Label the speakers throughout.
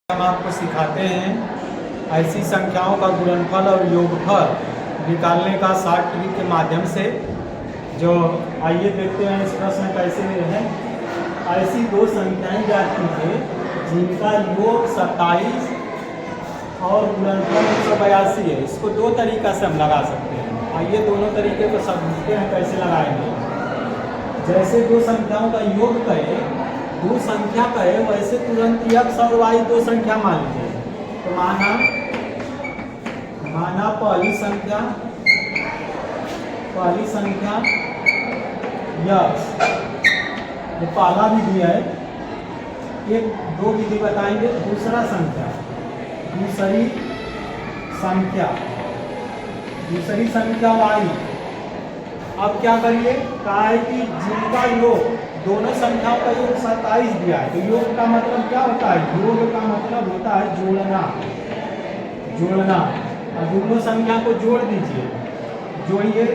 Speaker 1: हम आपको सिखाते हैं ऐसी संख्याओं का गुणनफल और योगफल निकालने का शॉर्ट ट्रिक के माध्यम से। जो आइए देखते हैं इस प्रश्न कैसे है। ऐसी दो संख्याएं जाती है जिनका योग 27 और गुणनफल 182 है। इसको दो तरीका से हम लगा सकते हैं। आइए दोनों तरीके को समझते हैं कैसे लगाएंगे। जैसे दो संख्याओं का योग करें, दो संख्या का है, वैसे तुरंत x और y दो संख्या मान लीजिए। तो माना पहली संख्या x, ये पहला विधि है। एक दो विधि बताएंगे। दूसरी संख्या y। अब क्या करिए, कहा है कि जिनका योग दोनों संख्याओं का योग 27 दिया है। तो योग का मतलब क्या होता है? योग का मतलब होता है जोड़ना। और दोनों संख्या को जोड़ दीजिए। जोड़िए,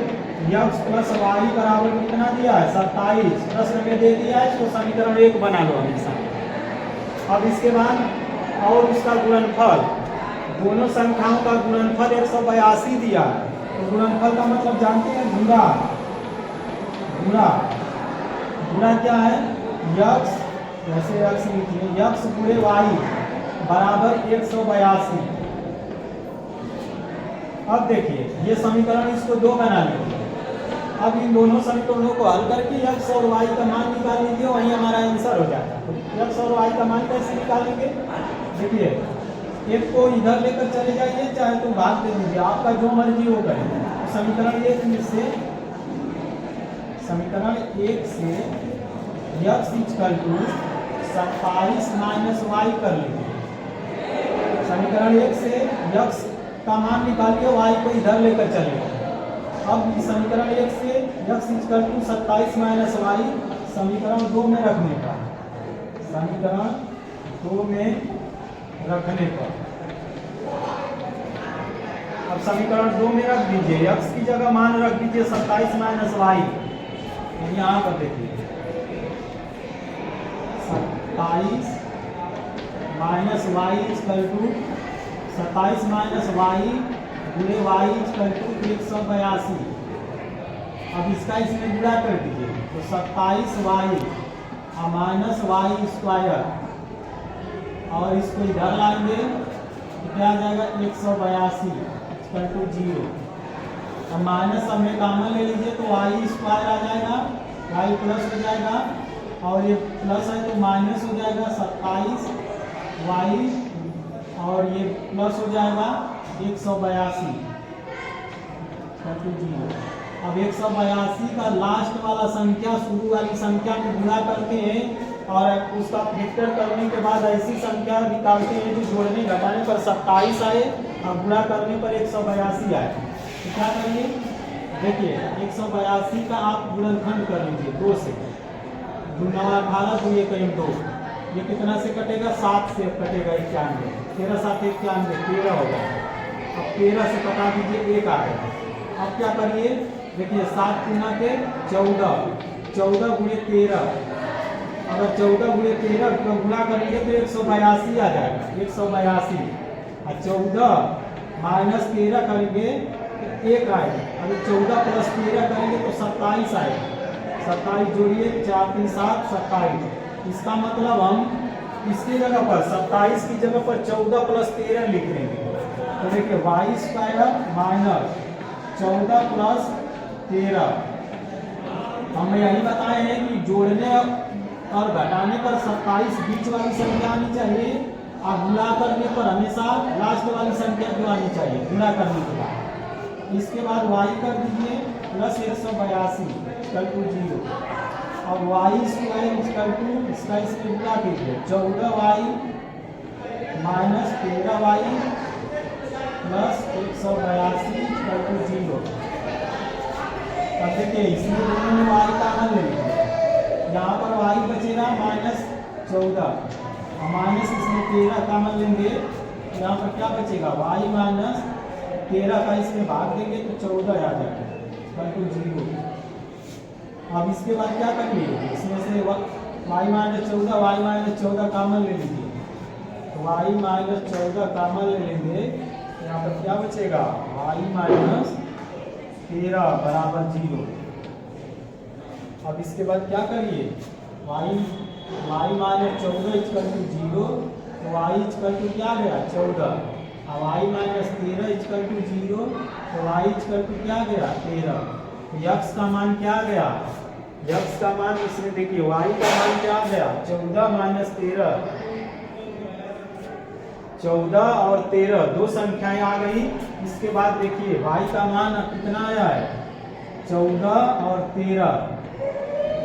Speaker 1: x प्लस वाई बराबर कितना दिया है? 27। प्रश्न में दे दिया है, इसको समीकरण 1 बना लो हमेशा। अब इसके बाद और उसका गुणनफल, दोनों संख्याओं का गुणनफल 182 दिया है। तो गुणनफल का मतलब जानते हैं? गुणा क्या है? x, जैसे x लिखिए, x गुणे y बराबर 182। अब देखिए ये समीकरण, इसको 2 बना लीजिए। अब इन दोनों समीकरणों को हल करके x और y का मान निकाल लीजिए, वहीं हमारा आंसर हो जाता है। तो x और y का मान कैसे निकालेंगे? देखिए, एक को इधर लेकर चले जाइए, चाहे तो भाग दे दीजिए, आपका जो मर्जी होगा। समीकरण 1 से x equal to 27 minus Y कर लीजिए। समीकरण 1 से x का मान निकालिए, y को इधर लेकर चलेगा। अब समीकरण 1 से x equal to 27 minus Y समीकरण 2 में रखने का। अब समीकरण 2 में रख दीजिए, x की जगह मान रख दीजिए 27 माइनस वाई। यहाँ पर देखिए 27 minus Y equal to 27 minus Y गुणे वाई इक्वल टू 182। अब इसका इसमें गुणा कर दीजिए, तो 27 वाई और माइनस वाई स्क्वायर, और इसको इधर लाएंगे तो क्या आ जाएगा? 182 इक्वल टू 0। अब माइनस अब में कॉमन ले लीजिए तो वाई स्क्वायर आ जाएगा, वाई प्लस हो जाएगा, और ये प्लस है तो माइनस हो जाएगा 27 वाई, और ये प्लस हो जाएगा 182 इक्वल टू 0। अब 182 का लास्ट वाला संख्या शुरू वाली संख्या को गुणा करते हैं, और उसका फैक्टर करने के बाद ऐसी संख्या निकालते हैं जो जोड़ने घटाने पर 27 आए और गुणा करने पर 182 आए। तो क्या करिए, देखिए 182 का आप गुणनखंड कर लीजिए 2 से। 2 9 18 2 1 2, ये कितना से कटेगा? 7 से कटेगा 91। 13 7 91 13 होगा। अब 13 से कटा दीजिए, 1 आ गया। अब क्या करिए, देखिए 7 गुना के 14 गुणे 13। अगर 14 गुणे 13 को गुणा करेंगे तो 182 आ जाएगा। 182 और 14 माइनस 13 करेंगे तो 1 आएगा। अगर 14 प्लस 13 करेंगे तो 27 आएगा। 27 जोड़िए, 4 3 7 27। इसका मतलब हम इसकी जगह पर 27 की जगह पर 14 प्लस 13 लिख देंगे। तो देखिए वाई स्क्वायर माइनस 14 प्लस 13। हम यही बताए हैं कि जोड़ने और घटाने पर 27 बीच वाली संख्या आनी चाहिए, और गुणा करने पर हमेशा लास्ट वाली संख्या जो आनी चाहिए गुणा करने के बाद। इसके बाद y कर दीजिए प्लस 182 इक्वल टू 0, और वाई स्क्वायर इक्वल टू इसका इसमें गुणा कीजिए 14y minus 13y plus 182 equal to 0। अब देखिए इसमें दोनों में y का मान ले लीजिए, यहाँ पर y बचेगा माइनस 14 और माइनस इसमें 13 कॉमन लेंगे, यहाँ पर क्या बचेगा? y माइनस 13 का इसमें भाग देंगे तो 14 आ जाएगा इक्वल टू 0। अब इसके बाद क्या करेंगे, इसमें से y माइनस 14 कॉमन ले लीजिए, वाई माइनस 14 कॉमन ले लेंगे, यहाँ पर क्या बचेगा, वाई माइनस 13 बराबर 0। अब इसके बाद क्या करिए, वाई माइनस 14 इक्वल टू 0, तो वाई इक्वल टू क्या गया 14, और वाई माइनस 13 इक्वल टू 0, तो वाई इक्वल टू क्या गया 13। तो यक्स का मान क्या गया, यक्स का मान इसमें देखिए वाई का मान क्या गया 14 माइनस 13, 14 और 13 दो संख्याएं आ गई। इसके बाद देखिए y का मान कितना आया है 14 और 13,